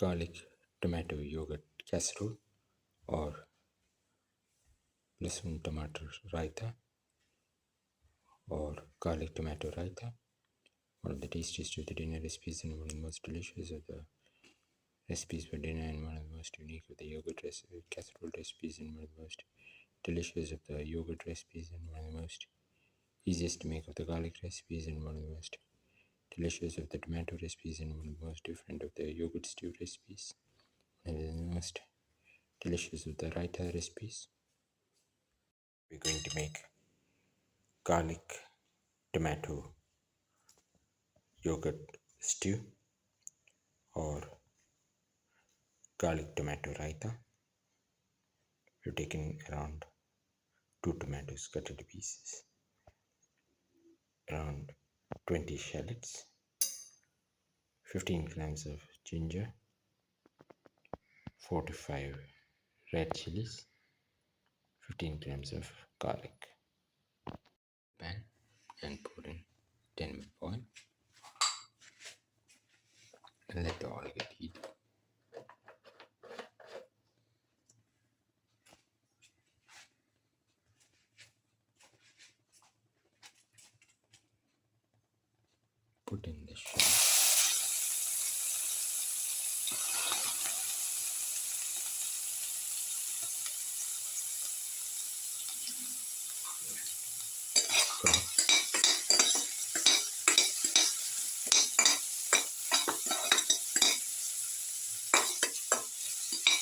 garlic tomato yogurt casserole or Lasoon Tamatar Raita or garlic tomato Raita. One of the tastiest of the dinner recipes and one of the most delicious of the recipes for dinner and one of the most unique of the yogurt casserole recipes and one of the most delicious of the yogurt recipes and one of the most easiest to make of the garlic recipes and one of the most delicious of the tomato recipes and one of the most different of the yogurt stew recipes. One of the most delicious of the Raita recipes. We're going to make garlic tomato yogurt stew or garlic tomato raita. We've taken around 2 tomatoes cut into pieces, around 20 shallots, 15 grams of ginger, 4 to 5 red chillies, 15 grams of garlic. Pan and pour in 10 ml oil and let the oil get heated. Put in the shallot.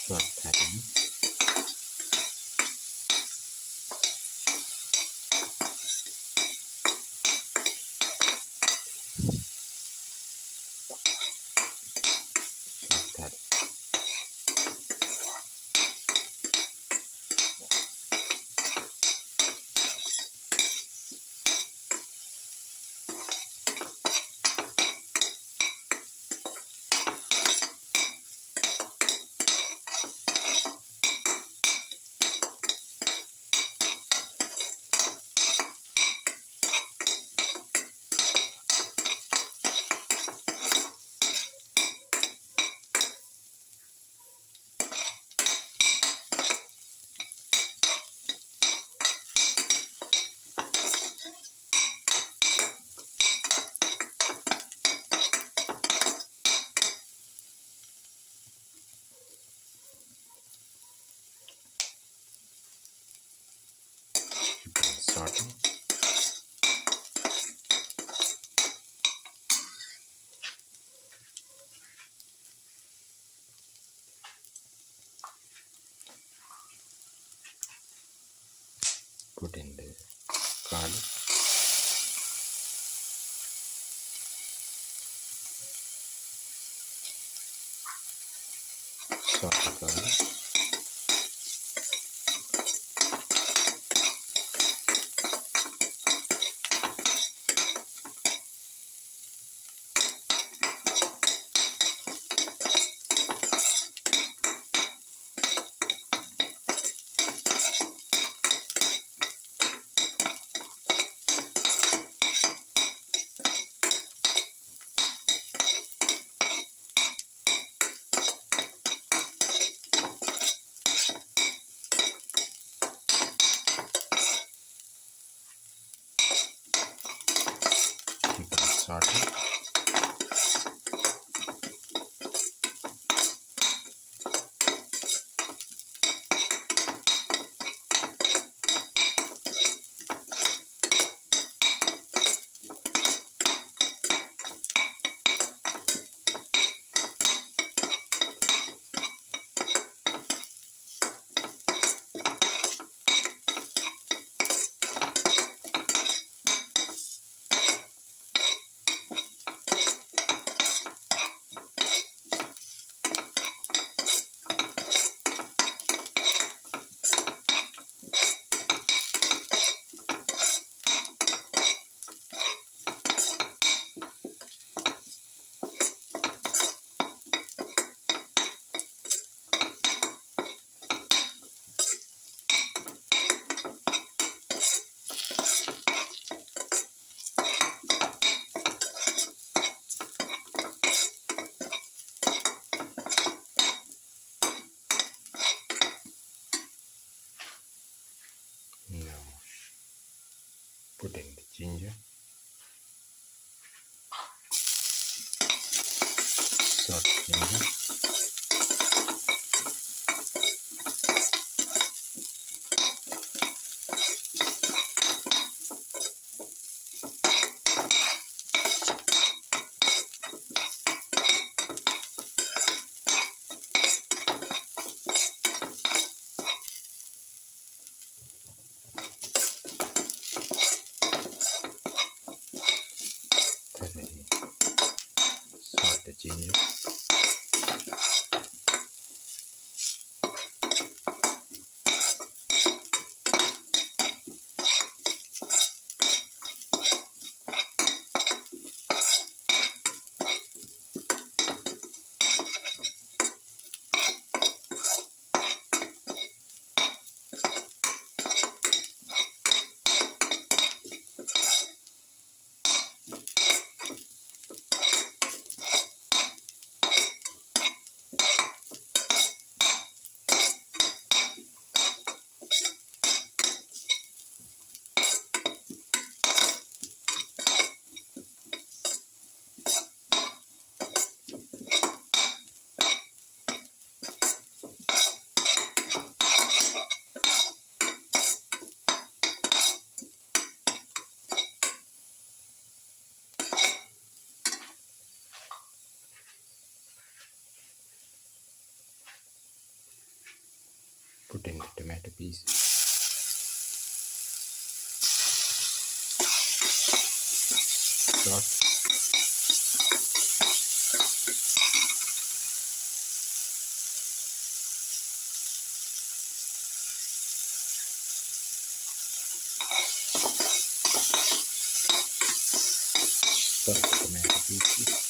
Not that in. That. Saute. Put in the garlic. Saute garlic. salt, ginger. Salt the ginger. Put in the tomato pieces. Salt. Salt the tomato pieces.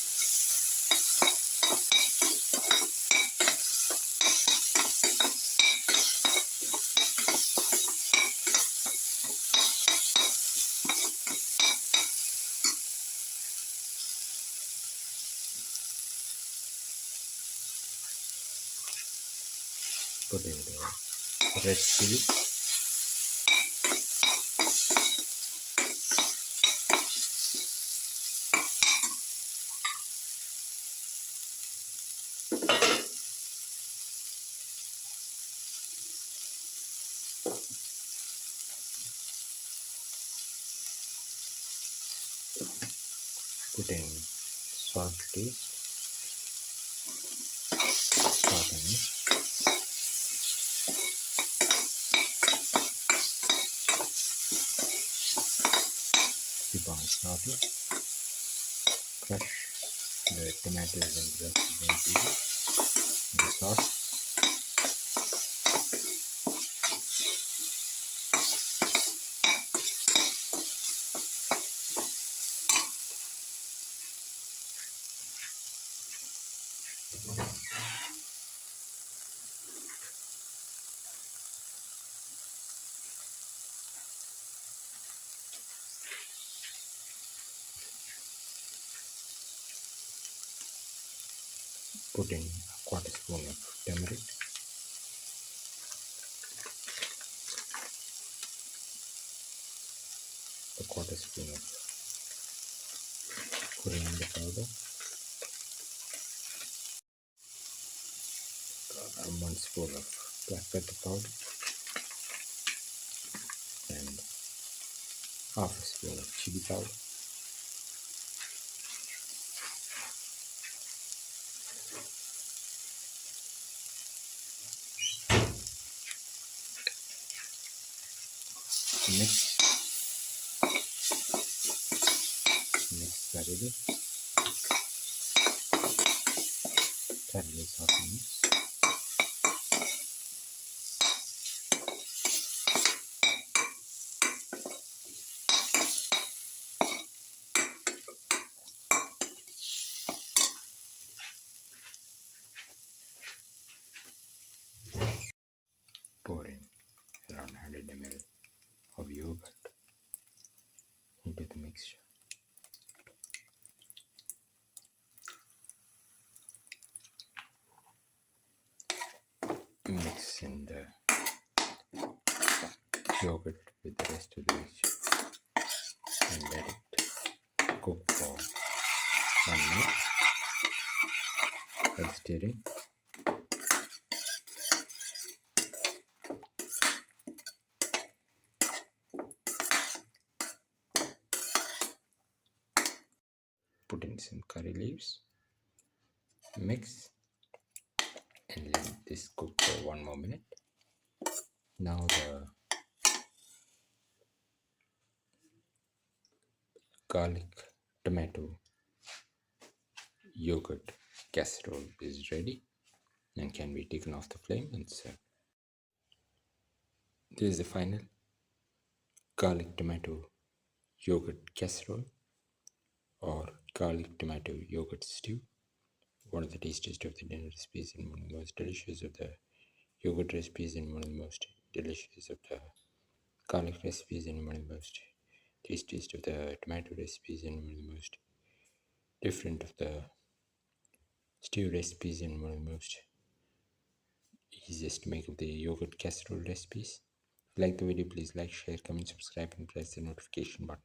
Put in the red chilli. Put in salt taste. Salt and mix. Keep on sauteing. Crush the tomatoes and the rest of the ingredients in the sauce. Put in a quarter spoon of turmeric. A quarter spoon of coriander powder. 1 spoon of black pepper powder. And half a spoon of chili powder. Mix thoroughly. Thoroughly saute mix. Pour in around 100 ml of yogurt into the mixture. Mix in the yogurt with the rest of the mixture and let it cook for 1 minute. stirring. Put in some curry leaves, mix, and let this cook for 1 more minute. Now the garlic tomato yogurt casserole is ready and can be taken off the flame and served. This is the final garlic tomato yogurt casserole or garlic tomato yogurt stew. One of the tastiest of the dinner recipes and one of the most delicious of the yogurt recipes and one of the most delicious of the garlic recipes and one of the most tastiest of the tomato recipes and one of the most different of the stew recipes and one of the most easiest to make of the yogurt casserole recipes. If you like the video, please like, share, comment, subscribe and press the notification button.